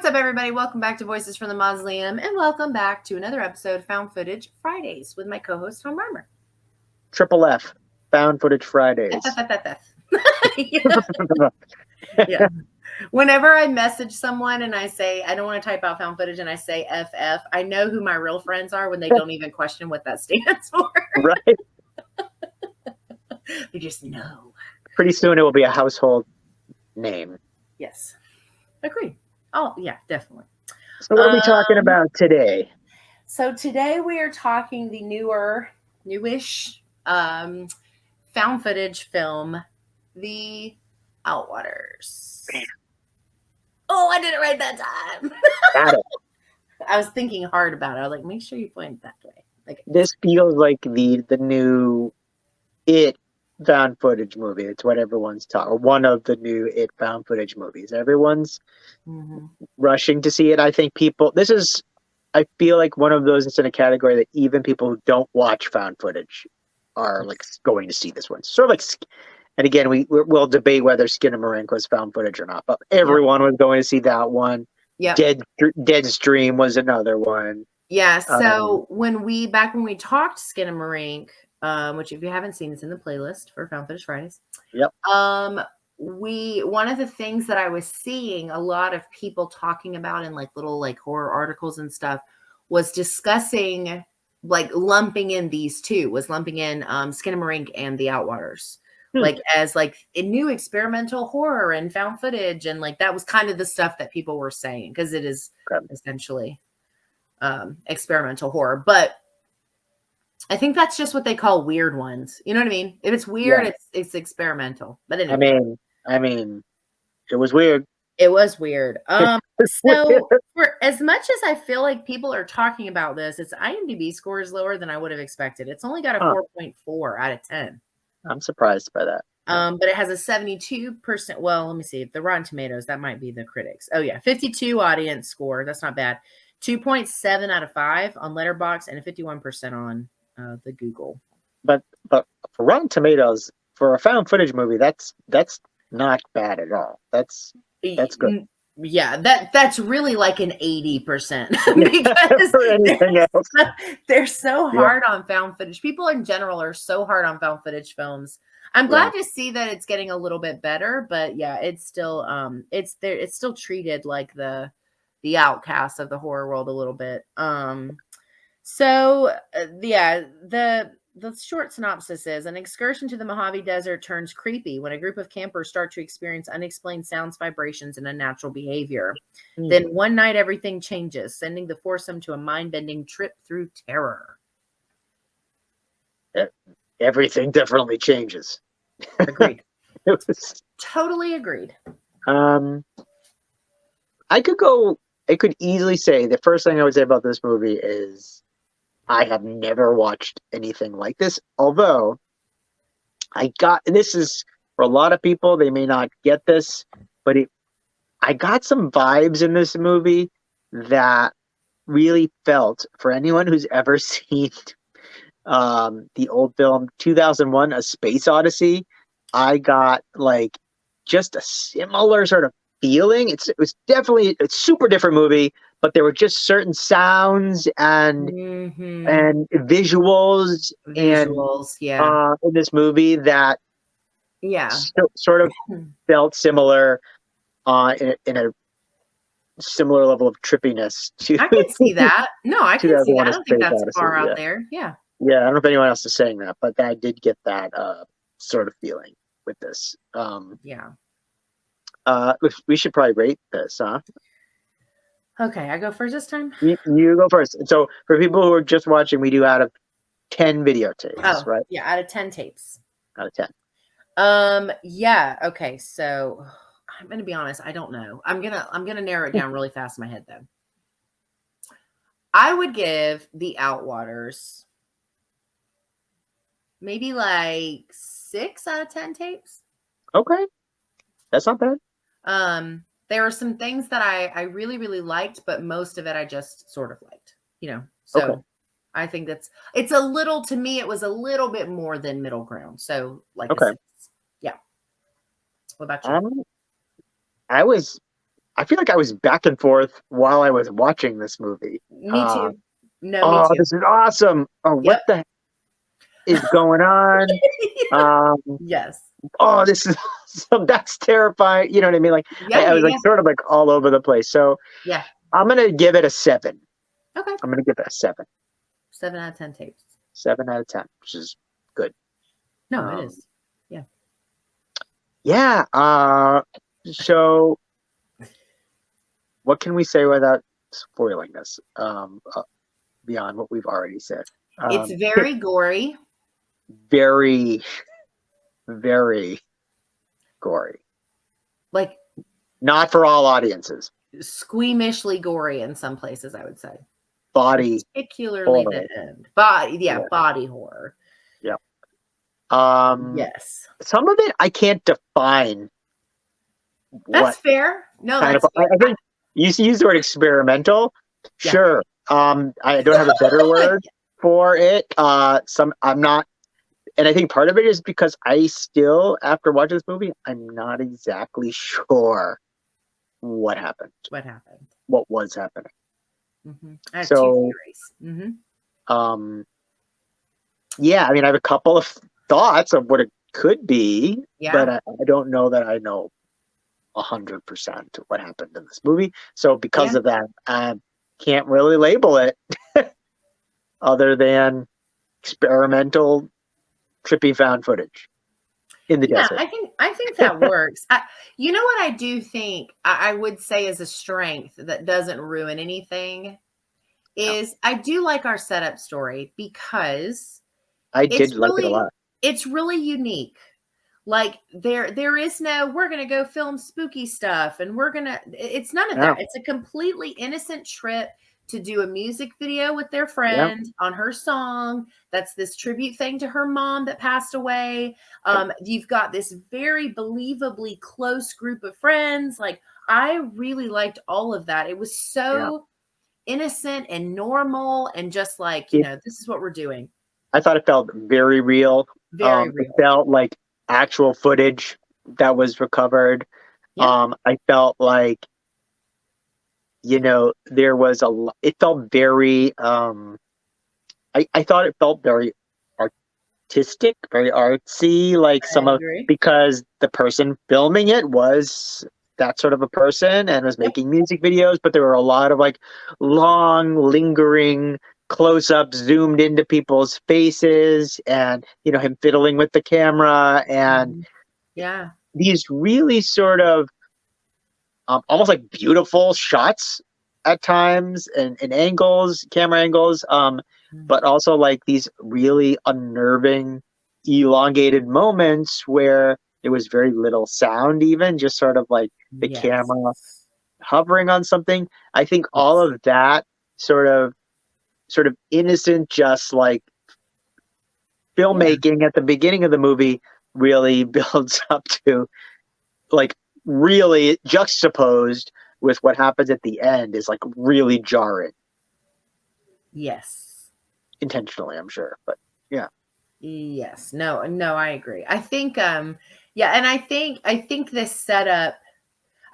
up, everybody? Welcome back to Voices from the Mausoleum, and welcome back to another episode of Found Footage Fridays with my co-host, Tom Reimer. Triple F, Found Footage Fridays. Yeah. Whenever I message someone and I say, I don't want to type out found footage and I say FF, I know who my real friends are when they don't even question what that stands for. Right. They just know. Pretty soon it will be a household name. Yes. Agreed. Oh, yeah, definitely. So what are we talking about today? So today we are talking the newish found footage film, The Outwaters. Oh, I did it right that time. Got it. I was thinking hard about it. I was like, make sure you point that way. Like, this feels like the new It found footage movie. It's what everyone's talking. One of the new It found footage movies. Everyone's rushing to see it. I think I feel like one of those that's in a category that even people who don't watch found footage are like going to see this one. Sort of like, and again, we'll debate whether Skinamarink was found footage or not, but everyone was going to see that one. Yeah. Dead's Dream was another one. Yeah. So when we talked Skinamarink, which if you haven't seen, it's in the playlist for Found Footage Fridays. Yep. One of the things that I was seeing a lot of people talking about in like little like horror articles and stuff was discussing like lumping in these two, Skinamarink and The Outwaters. Like as like a new experimental horror and found footage, and like that was kind of the stuff that people were saying because it is essentially experimental horror. But I think that's just what they call weird ones. You know what I mean? If it's weird, it's experimental. But anyway. I mean, it was weird. It was weird. So for as much as I feel like people are talking about this, its IMDb score is lower than I would have expected. It's only got a 4.4 out of 10. I'm surprised by that. But it has a 72%. Well, let me see. The Rotten Tomatoes, that might be the critics. Oh, yeah. 52 audience score. That's not bad. 2.7 out of 5 on Letterboxd and a 51% on the Google. But for Rotten Tomatoes, for a found footage movie, that's not bad at all. That's good. Yeah, that's really like an 80% because they're so hard on found footage. People in general are so hard on found footage films. I'm glad to see that it's getting a little bit better, but yeah, it's still it's still treated like the outcast of the horror world a little bit. The short synopsis is: an excursion to the Mojave Desert turns creepy when a group of campers start to experience unexplained sounds, vibrations, and unnatural behavior. Then one night, everything changes, sending the foursome to a mind-bending trip through terror. Everything definitely changes. Agreed. Totally agreed. I could easily say the first thing I would say about this movie is I have never watched anything like this, although this is for a lot of people, they may not get this, but I got some vibes in this movie that really felt, for anyone who's ever seen the old film 2001 A Space Odyssey, I got like just a similar sort of feeling. It was definitely a super different movie, but there were just certain sounds and visuals in this movie that sort of felt similar in a similar level of trippiness to. I can see that. No, I can see that. I don't think that's far out there. Yeah. Yeah, I don't know if anyone else is saying that, but I did get that sort of feeling with this. We should probably rate this, huh? Okay, I go first this time? You go first. So for people who are just watching, we do out of 10 videotapes, right? Yeah, out of 10 tapes. Out of 10. Yeah, okay, so I'm going to be honest, I don't know. I'm going to narrow it down really fast in my head, though. I would give The Outwaters maybe like 6 out of 10 tapes. Okay. That's not bad. There were some things that I really, really liked, but most of it I just sort of liked, So I think it's a little, to me, it was a little bit more than middle ground. So like, yeah. What about you? I feel like I was back and forth while I was watching this movie. Me too. No, me Oh, too. this is awesome. Oh, what Yep. the is going on? Um, Yes. oh, this is so that's terrifying. You know what I mean? Like Yeah, I yeah, was like yeah. sort of like all over the place. So Yeah. I'm gonna give it a 7. Okay. I'm gonna give it a 7. 7 out of 10 tapes. 7 out of 10, which is good. No, it Um, is. Yeah. yeah. So what can we say without spoiling this? Beyond what we've already said. It's Um, very gory. very, very gory. Like Not for all audiences. squeamishly gory in some places, I would say. Body Particularly the horror. end. Body, yeah, Yeah. body horror. Yeah. Um, Yes. some of it I can't define That's what fair. No, kind of. that's I fair. think you use the word experimental. Yeah. Sure. I don't have a better word for it. Some I'm not, and I think part of it is because I still, after watching this movie, I'm not exactly sure what happened, What happened? what was happening. I have two So, theories. um, yeah, I mean, I have a couple of thoughts of what it could be, but Yeah. I don't know that I know 100% what happened in this movie. So because Yeah. of that, I can't really label it other than experimental, trippy found footage in the Yeah, desert. I think that works. You know what I do think I would say is a strength that doesn't ruin anything Yeah. is I do like our setup story because I it's did like it a really lot. it's really unique. Like there is no we're going to go film spooky stuff and we're going to it's none of Yeah, that. It's a completely innocent trip to do a music video with their yeah, friend on her song. That's this tribute thing to her mom that passed away. yep, You've got this very believably close group of friends. Like I really liked all of that. It was yeah. so innocent and normal and just like, It, this is what we're doing. I thought it felt very real. Very It real. felt like actual footage that was recovered. Yeah. I felt like, there was it felt very, I thought it felt very artistic, very artsy, like I some of, agree. because the person filming it was that sort of a person and was Yep. making music videos, but there were a lot of like long, lingering close ups zoomed into people's faces and, him fiddling with the camera and Mhm. Yeah. these really sort of almost like beautiful shots at times and angles, camera angles, Mm. but also like these really unnerving, elongated moments where there was very little sound, even just sort of like the Yes. camera hovering on something. I think all Yes. of that sort of innocent, just like Yeah. filmmaking at the beginning of the movie really builds up to like really juxtaposed with what happens at the end is like really jarring Yes. intentionally, I'm sure. But yeah, Yes. No, no, I agree. I think yeah, and I think this setup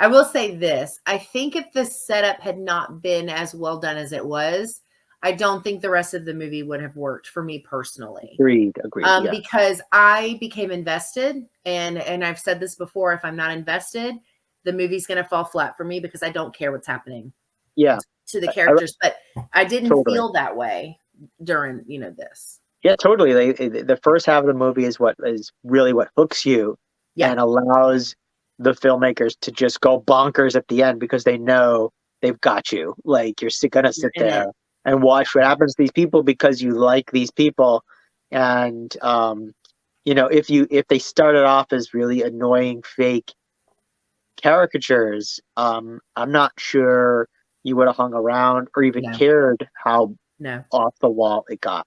I will say this. I think if the setup had not been as well done as it was, I don't think the rest of the movie would have worked for me personally. agreed. Yeah, Because I became invested and I've said this before, if I'm not invested, the movie's going to fall flat for me because I don't care what's happening yeah, to the I characters, but I didn't totally. feel that way during, this. Yeah, totally. The first half of the movie is what is really what hooks you Yeah, and allows the filmmakers to just go bonkers at the end because they know they've got you. Like you're gonna you're sit in it. there and watch what happens to these people because you like these people. And if they started off as really annoying fake caricatures, I'm not sure you would have hung around or even No, cared how no. off the wall it got.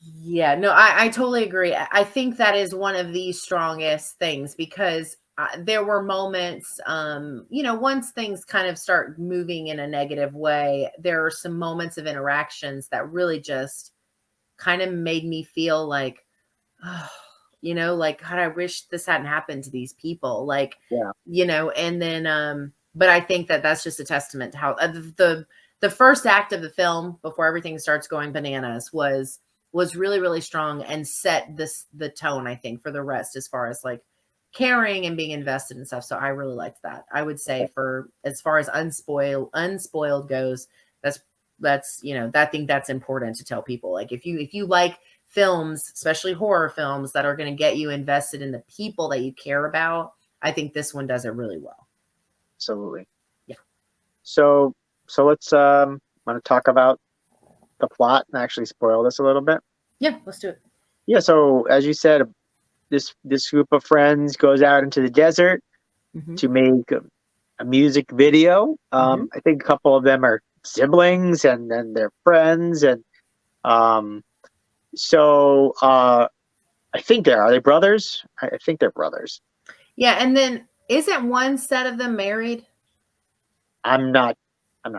Yeah, no, I totally agree. I think that is one of the strongest things because there were moments, once things kind of start moving in a negative way, there are some moments of interactions that really just kind of made me feel like, oh, like, God, I wish this hadn't happened to these people. Like, Yeah. and then, but I think that that's just a testament to how the first act of the film before everything starts going bananas was really, really strong and set the tone, I think, for the rest as far as like caring and being invested and stuff. So I really liked that. I would say for as far as unspoiled goes, that's I think that's important to tell people. Like if you like films, especially horror films that are going to get you invested in the people that you care about, I think this one does it really well. Absolutely. Yeah. So let's want to talk about the plot and actually spoil this a little bit. Yeah, let's do it. Yeah. So as you said, this group of friends goes out into the desert to make a music video. I think a couple of them are siblings, and then they're friends, and so I think are they brothers? I think they're brothers. Yeah, and then isn't one set of them married? I'm not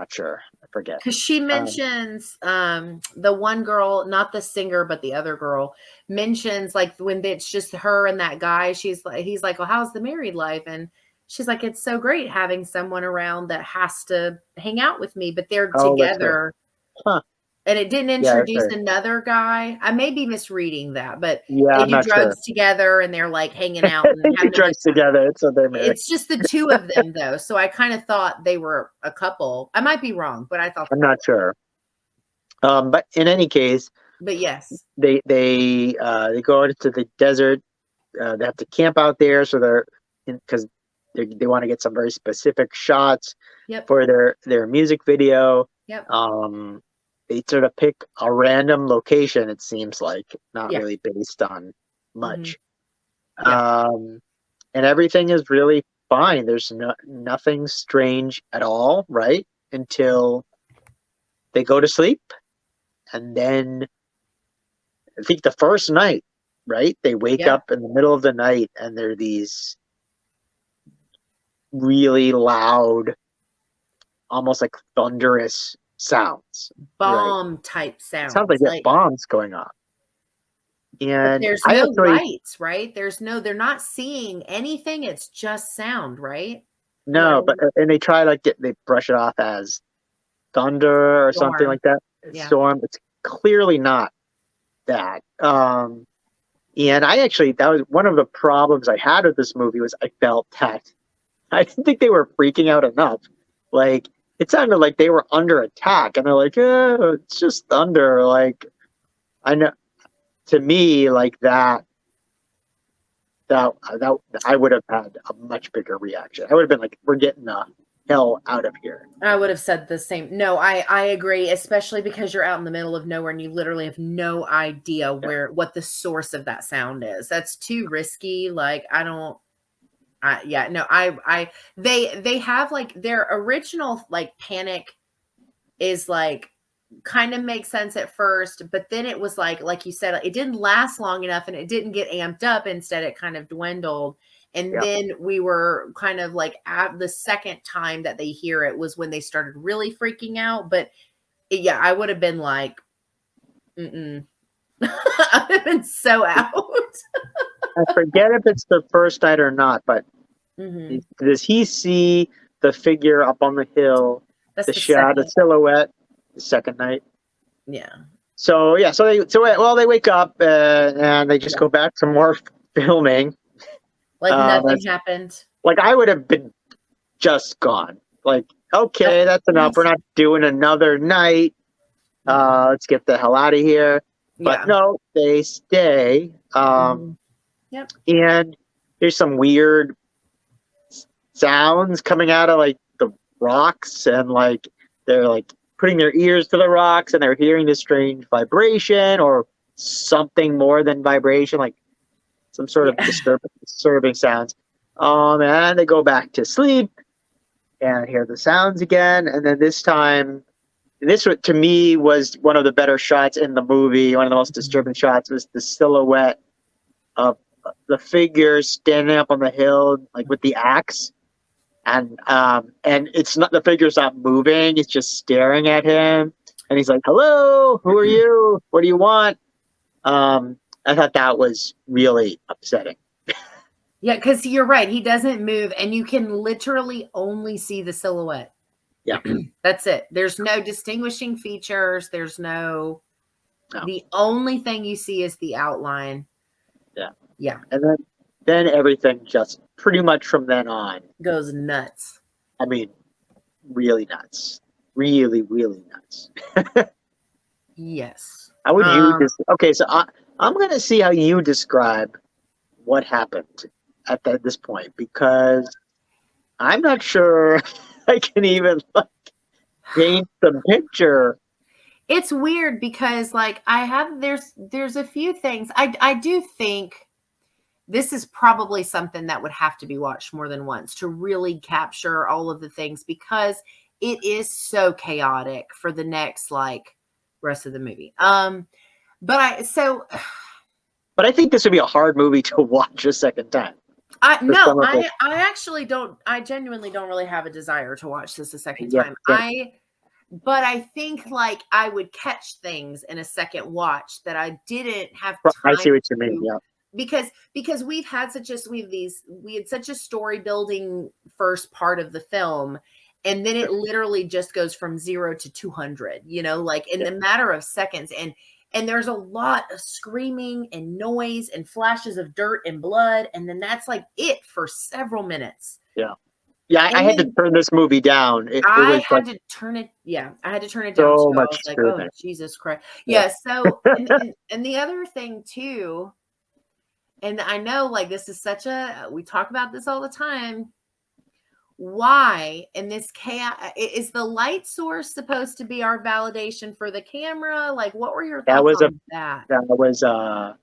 sure. I forget. Because she mentions the one girl, not the singer, but the other girl, mentions like when it's just her and that guy, he's like, well, how's the married life? And she's like, it's so great having someone around that has to hang out with me, but they're together. Huh. And it didn't introduce another guy. I may be misreading that, but they I'm do not drugs sure. together and they're like hanging out and having drugs together. So they're married. It's just the two of them though. So I kind of thought they were a couple. I might be wrong, but I thought I'm not sure. But in any case, but yes, they go into the desert. They have to camp out there, so they're because they want to get some very specific shots for their music video. Yep. They sort of pick a random location. It seems like not really based on much. And everything is really fine. There's nothing strange at all, right? Until they go to sleep. And then I think the first night, right? They wake up in the middle of the night and there are these really loud, almost like thunderous sounds. Bomb type sounds. It sounds like bombs going off. And there's no lights, right? They're not seeing anything. It's just sound, right? No, and they try they brush it off as thunder or something like that. Storm. It's clearly not that. And that was one of the problems I had with this movie was I felt that I didn't think they were freaking out enough. Like it sounded like they were under attack, and they're like, "Oh, it's just thunder." Like I know. To me, like that I would have had a much bigger reaction. I would have been like, "We're getting the hell out of here." I would have said the same. No, I agree, especially because you're out in the middle of nowhere and you literally have no idea what the source of that sound is. That's too risky. Like they have like their original like panic is like kind of makes sense at first, but then it was like you said, it didn't last long enough and it didn't get amped up. Instead, it kind of dwindled. And then we were kind of like at the second time that they hear it was when they started really freaking out. But I would have been like, I would have been so out. I forget if it's the first night or not, but does he see the figure up on the hill, the silhouette, the second night? Yeah. So they wake up and they just go back to more filming. Like nothing happened. Like I would have been just gone. Like, okay, that's enough. We're not doing another night. Let's get the hell out of here. But no, they stay. And there's some weird sounds coming out of like the rocks, and like they're like putting their ears to the rocks and they're hearing this strange vibration or something more than vibration, like some sort of disturbing sounds. And they go back to sleep and hear the sounds again. And then this time, to me was one of the better shots in the movie. One of the most disturbing shots was the silhouette of the figure standing up on the hill, like with the axe. And it's not, the figure's not moving. It's just staring at him. And he's like, "Hello, who are you? What do you want?" I thought that was really upsetting. Yeah, because you're right. He doesn't move, and you can literally only see the silhouette. Yeah. That's it. There's no distinguishing features. There's no, No. the only thing you see is the outline. Yeah. Yeah. And then everything just pretty much from then on. Goes nuts. I mean, really nuts. Really, really nuts. Yes. How would you just okay, so I'm gonna see how you describe what happened at this point because I'm not sure I can even like paint the picture. It's weird because like I have there's a few things. I do think this is probably something that would have to be watched more than once to really capture all of the things because it is so chaotic for the next like rest of the movie. But But I think this would be a hard movie to watch a second time I for no, some of it. I actually don't, I genuinely don't really have a desire to watch this a second Yeah, time. yeah. But I think like I would catch things in a second watch that I didn't have I see time what you mean. to Yeah. because we had such a story building first part of the film, and then it literally just goes from 0 to 200, like in Yeah. the matter of seconds. And there's a lot of screaming and noise and flashes of dirt and blood, and then that's like it for several minutes. Yeah. Yeah, I And had to then turn this movie down. It I was like had to turn it, yeah, I had to turn it down so too. I much was like, "Oh, screaming. Jesus Christ." Yeah. Yeah, so and the other thing too, and I know like this is such a, we talk about this all the time. Why in this chaos is the light source supposed to be our validation for the camera? Like, what were your That thoughts was a on that? that was a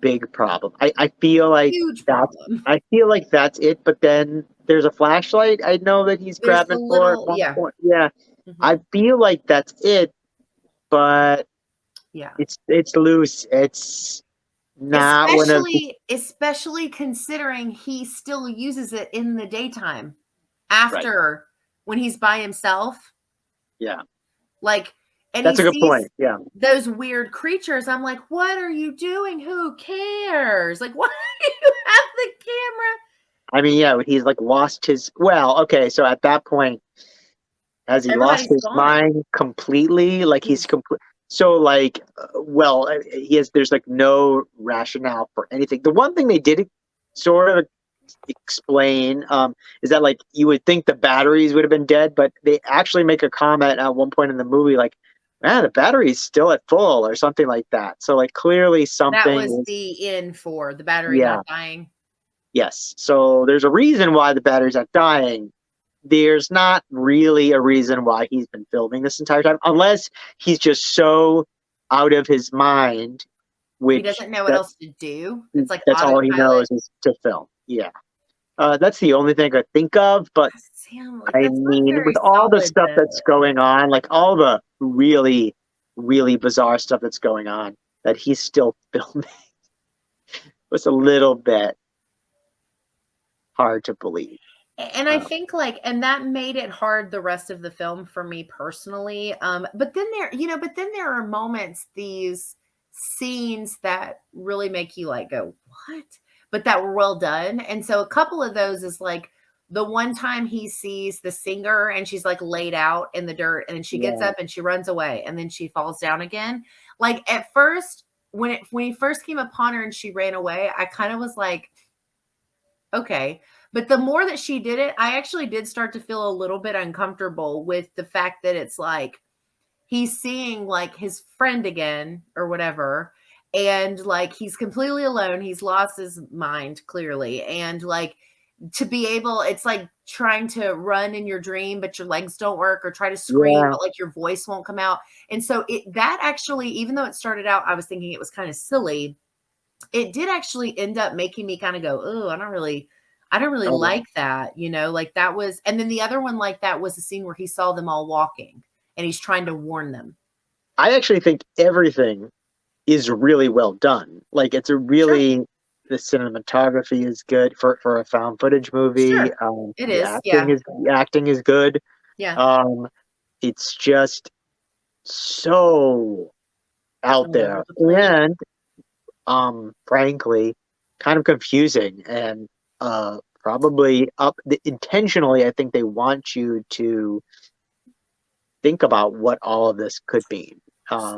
big problem. I feel like Huge that's problem. I feel like that's it, but then there's a flashlight I know that he's There's the grabbing for at little, one yeah. point. Yeah. I Mhm. feel like that's it, but Yeah. it's loose. It's not one of the Especially considering he still uses it in the daytime right. after when he's by himself. Yeah. Like, and he That's a good sees point. Yeah. those weird creatures. I'm like, what are you doing? Who cares? Like, why do you have the camera? I mean, yeah, he's like lost his well, okay, so at that point, has he lost Everybody's his gone. mind completely? Like he's He's complete. So like, well, he has. There's like no rationale for anything. The one thing they did sort of explain is that like you would think the batteries would have been dead, but they actually make a comment at one point in the movie like, "Man, the battery's still at full" or something like that. So like clearly that something was is the in for the battery yeah, not dying. yes. So there's a reason why the battery's not dying. There's not really a reason why he's been filming this entire time, unless he's just so out of his mind, He which doesn't know what else to do. It's like that's all he autopilot. knows is to film. Yeah. That's the only thing I think of. But Sam, like I that's not mean, very with all the solid stuff that's though. going on, like all the really, really bizarre stuff that's going on, that he's still filming was a little bit hard to believe. And I Um, think like, and that made it hard the rest of the film for me personally. But then but then there are moments, these scenes that really make you like go, what? But that were well done. And so a couple of those is like the one time he sees the singer and she's like laid out in the dirt and then she gets yeah, up and she runs away and then she falls down again. Like at first, when he first came upon her and she ran away, I kind of was like, okay. But the more that she did it, I actually did start to feel a little bit uncomfortable with the fact that it's like he's seeing like his friend again or whatever. And like he's completely alone. He's lost his mind clearly. And like to be able, it's like trying to run in your dream, but your legs don't work, or try to scream, yeah. but like your voice won't come out. And so that actually, even though it started out, I was thinking it was kind of silly, it did actually end up making me kind of go, oh, I don't really Oh, yeah. like that, like that was, and then the other one like that was the scene where he saw them all walking and he's trying to warn them. I actually think everything is really well done. Like it's a Sure. really the cinematography is good for a found footage movie. Sure. It is. Yeah. The acting is good. Yeah. Um, it's just so out All over there, the place. and frankly, kind of confusing and probably intentionally. I think they want you to think about what all of this could mean.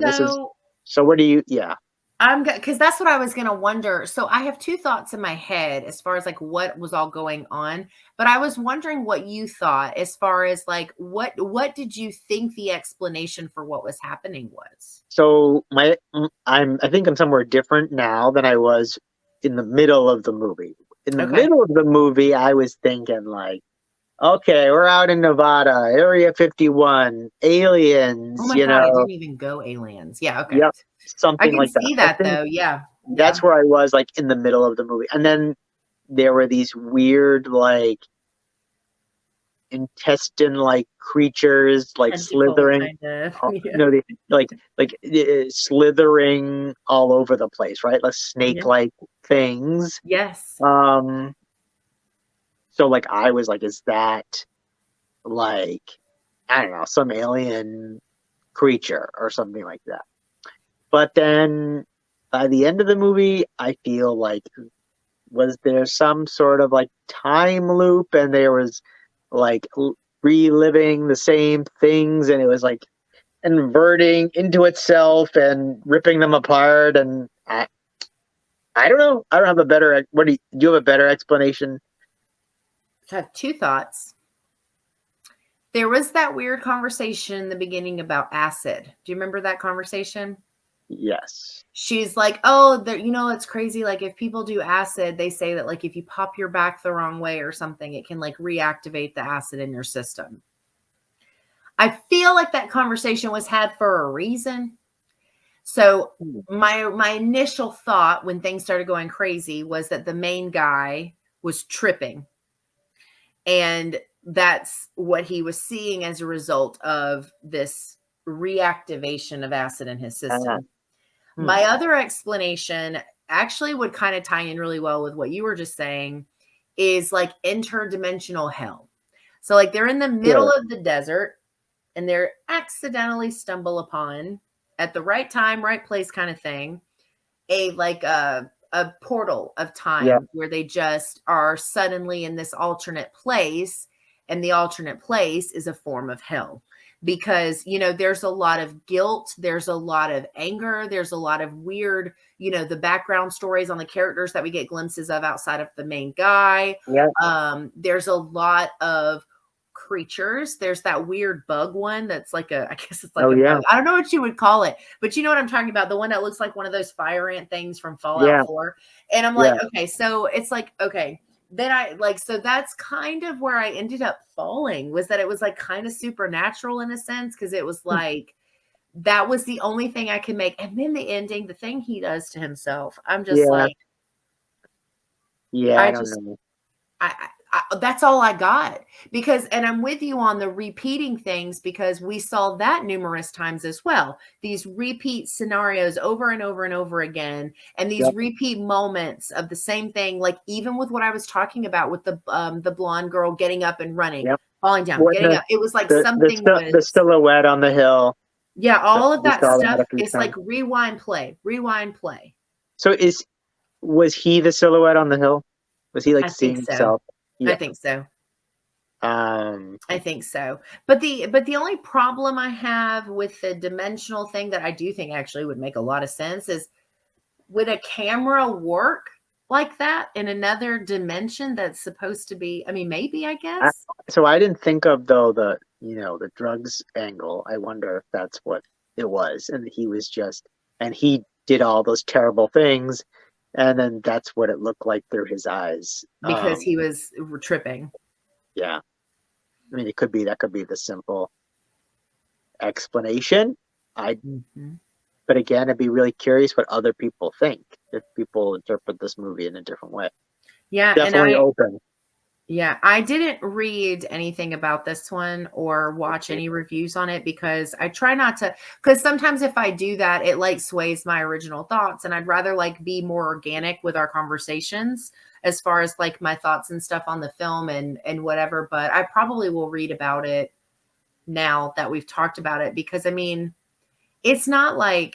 This is So so. What do you? Yeah. I'm good because that's what I was gonna wonder. So I have two thoughts in my head as far as like what was all going on, but I was wondering what you thought as far as like what did you think the explanation for what was happening was? So I think I'm somewhere different now than I was in the middle of the movie. In the Okay. middle of the movie, I was thinking like, okay, we're out in Nevada, Area 51, Oh aliens, my God, I didn't even go aliens. Yeah, okay. yep, I something can like that. see I that think though. Yeah. that's Yeah. where I was like in the middle of the movie. And then there were these weird like intestine like creatures like Tentacle slithering kind of. Yeah. no they slithering all over the place, right? Like snake Yeah. like things. Yes. um so like I was like, is that like, I don't know, some alien creature or something like that? But then by the end of the movie, I feel like, was there some sort of like time loop and there was like reliving the same things and it was like inverting into itself and ripping them apart? And I don't know. I don't have a better, do you have a better explanation? So I have two thoughts. There was that weird conversation in the beginning about acid. Do you remember that conversation? Yes. She's like, "Oh, it's crazy. Like, if people do acid, they say that, like, if you pop your back the wrong way or something, it can, like, reactivate the acid in your system." I feel like that conversation was had for a reason. So, Hmm. my initial thought when things started going crazy was that the main guy was tripping, and that's what he was seeing as a result of this reactivation of acid in his Uh, system. hmm. My other explanation actually would kind of tie in really well with what you were just saying is like interdimensional hell. So, like, they're in the middle Sure. of the desert and they're accidentally stumble upon at the right time, right place kind of thing, a like a portal of Yeah. time where they just are suddenly in this alternate place, and the alternate place is a form of hell because there's a lot of guilt, there's a lot of anger, there's a lot of weird, the background stories on the characters that we get glimpses of outside of the main guy. Yeah. There's a lot of creatures. There's that weird bug one that's like I guess it's like Oh a yeah. bug. I don't know what you would call it, but you know what I'm talking about, the one that looks like one of those fire ant things from Yeah. Fallout 4. And I'm like, Yeah. okay, so it's like, okay, then I like, so that's kind of where I ended up falling, was that it was like kind of supernatural in a sense, because it was like that was the only thing I could make. And then the ending, the thing he does to himself, I'm just Yeah. like, Yeah. I I don't just know. that's all I got, because, and I'm with you on the repeating things, because we saw that numerous times as well. These repeat scenarios over and over and over again, and these Yep. repeat moments of the same thing. Like even with what I was talking about with the blonde girl getting up and running, Yep. falling down, What getting up. It was like the something the was, silhouette on the hill? yeah, all of We that saw that stuff. a few It's like times. rewind, play, rewind, play. So was he the silhouette on the hill? Was he like I think seeing so. himself? I Yeah. think so. Um. I think so. But the only problem I have with the dimensional thing that I do think actually would make a lot of sense is, would a camera work like that in another dimension that's supposed to be, I mean, maybe, I I, guess. so I didn't think of though the drugs angle. I wonder if that's what it was, and he did all those terrible things, and then that's what it looked like through his eyes. Because he was tripping. Yeah. I mean, that could be the simple explanation. I Mhm. But again, I'd be really curious what other people think if people interpret this movie in a different way. Yeah, and Definitely open. yeah, I didn't read anything about this one or watch any reviews on it, because I try not to, because sometimes if I do that, it like sways my original thoughts, and I'd rather like be more organic with our conversations as far as like my thoughts and stuff on the film and whatever. But I probably will read about it now that we've talked about it, because I mean, it's not like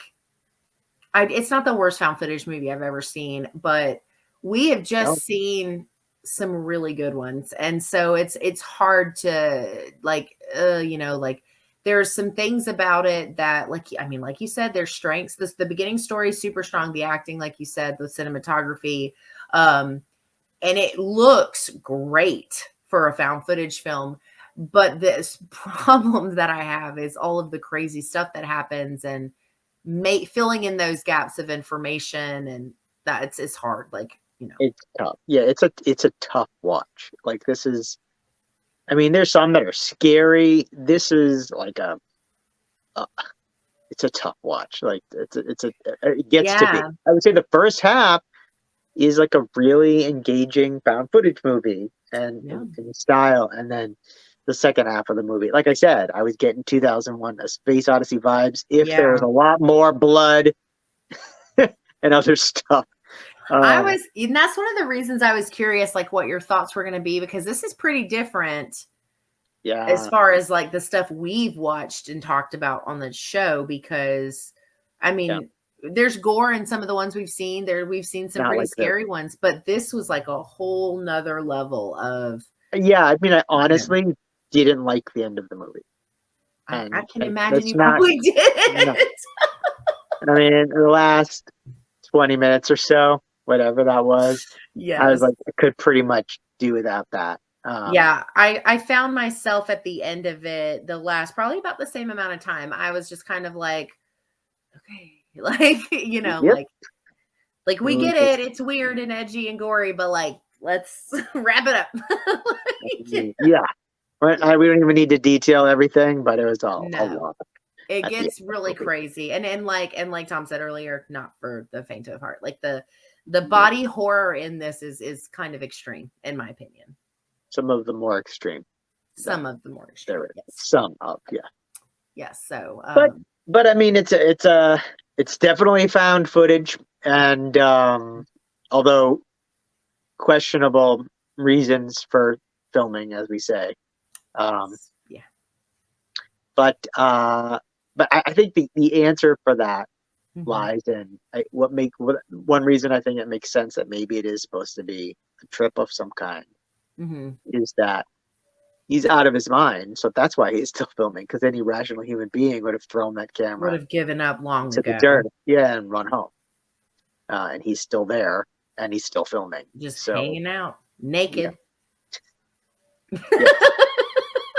It's not the worst found footage movie I've ever seen, but we have just No, seen some really good ones, and so it's hard to like, like there's some things about it that, like, I mean, like you said, there's strengths. The beginning story is super strong. The acting, like you said, the cinematography, um, and it looks great for a found footage film. But this problem that I have is all of the crazy stuff that happens, and filling in those gaps of information, and that it's hard. Like, it's tough. Yeah, it's a tough watch. Like this is, I mean, there's some that are scary. This is like a it's a tough watch. Like it gets to be. yeah, I would say the first half is like a really engaging found footage movie and yeah, in style, and then the second half of the movie, like I said, I was getting 2001: A Space Odyssey vibes. If there was yeah. a lot more blood and other stuff, um, And that's one of the reasons I was curious, like what your thoughts were going to be, because this is pretty different as yeah, far as like the stuff we've watched and talked about on the show. Because, I yeah, mean, there's gore in some of the ones we've seen. We've seen some not pretty like this. scary ones, but this was like a whole nother level of, Yeah, I mean, I you know, honestly didn't like the end of the movie, I can and imagine that's you not probably no. did. I mean, the last 20 minutes or so, whatever that was, I was Yes. like, I could pretty much do without that. Yeah, I found myself at the end of it, the last probably about the same amount of time. I was just kind of like, okay, like, Yep. like It we was get it. It's weird and edgy and gory, but like, let's wrap it up. Like, yeah. But we don't even need to detail everything, but it was all a no, lot it at the end gets of the really movie. crazy. And like Tom said earlier, not for the faint of heart. Like the Yeah. body horror in this is kind of extreme, in my opinion. Some of the more extreme that Some of the more extreme. there is. Yes. Some of, yeah. Yes. So But I mean it's definitely found footage and although questionable reasons for filming, as we say. Um yeah. but I think the answer for that Hmm. lies in one reason I think it makes sense that maybe it is supposed to be a trip of some kind Hmm. is that he's out of his mind, so that's why he's still filming. Because any rational human being would have thrown that Would camera have given up long into the ago. dirt, yeah, and run home. And he's still there, and he's still filming. Just So hanging out yeah, naked.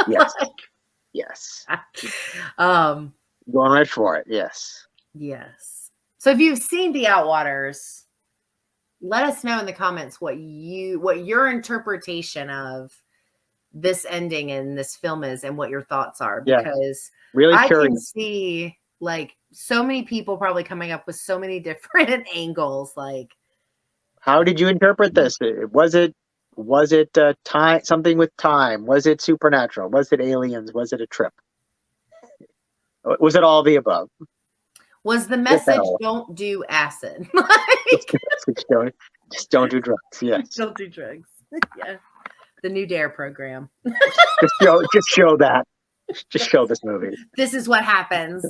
yes, yes, yes, um, going right for it. Yes, yes. So if you've seen the Outwaters, let us know in the comments what your interpretation of this ending and this film is, and what your thoughts are, yes, because really I can curious. see like so many people probably coming up with so many different angles. Like, How did you interpret this? Was it time something with time? Was it supernatural? Was it aliens? Was it a trip? Was it all the above? was the If at message all. don't do acid? Just, Like, just don't do drugs. Yes. don't do drugs. Yeah. The new Dare program. Just show that. Just show this movie. This is what happens.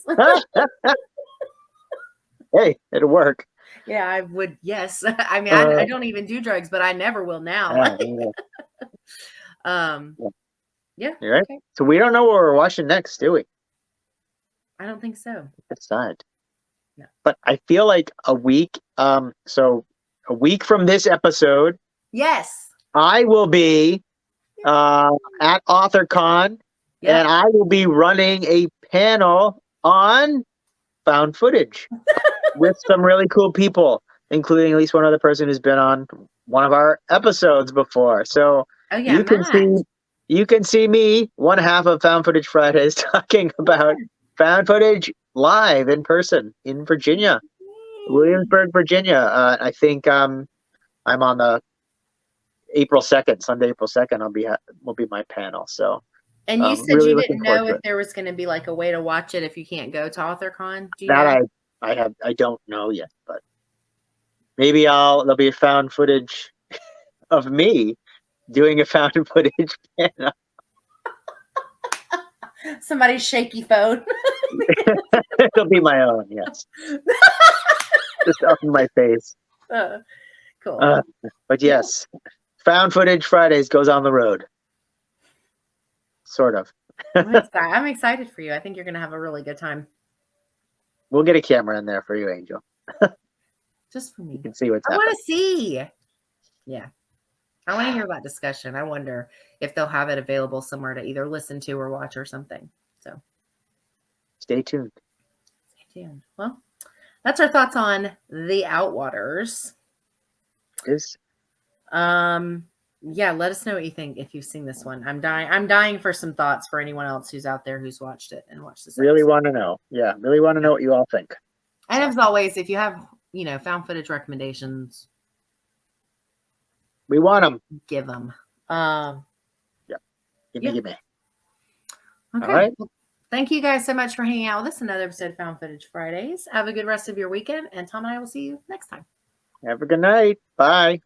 Hey, it'll work. Yeah, I would. Yes. I mean, I Uh, don't even do drugs, but I never will now. yeah, Like, um, yeah. yeah. You're right. Okay. So we don't know what we're watching next, do we? I don't think so. Decide. No. But I feel like a week. So a week from this episode, Yes. I will be at AuthorCon, and Yep. I will be running a panel on found footage with some really cool people, including at least one other person who's been on one of our episodes before. So Oh yeah, you can Matt. see me, one half of Found Footage Fridays, talking about found footage live in person in Virginia, Williamsburg, Virginia. I think I'm on the April 2nd, Sunday, April 2nd. Will be my panel. So And you said really you looking didn't forward know to if it. there was going to be like a way to watch it if you can't go to AuthorCon. Do you That know? I don't know yet, but maybe there'll be a found footage of me doing a found footage panel. Somebody's shaky phone. It'll be my own, yes. just up in my face. Cool. But yes, Found Footage Fridays goes on the road. Sort of. I'm excited for you. I think you're going to have a really good time. We'll get a camera in there for you, Angel. Just for me. You can see what's I happening. want to see. Yeah. I want to hear that discussion. I wonder if they'll have it available somewhere to either listen to or watch or something. So stay tuned. Stay tuned. Well, that's our thoughts on the Outwaters. Yeah, let us know what you think if you've seen this one. I'm dying for some thoughts for anyone else who's out there who's watched it and watched this. Really want to know. Yeah, really want to know what you all think. And as always, if you have, found footage recommendations, we want them. Give them. Yeah. Give me. Okay. All right. Well, thank you guys so much for hanging out with us. Another episode of Found Footage Fridays. Have a good rest of your weekend, and Tom and I will see you next time. Have a good night. Bye.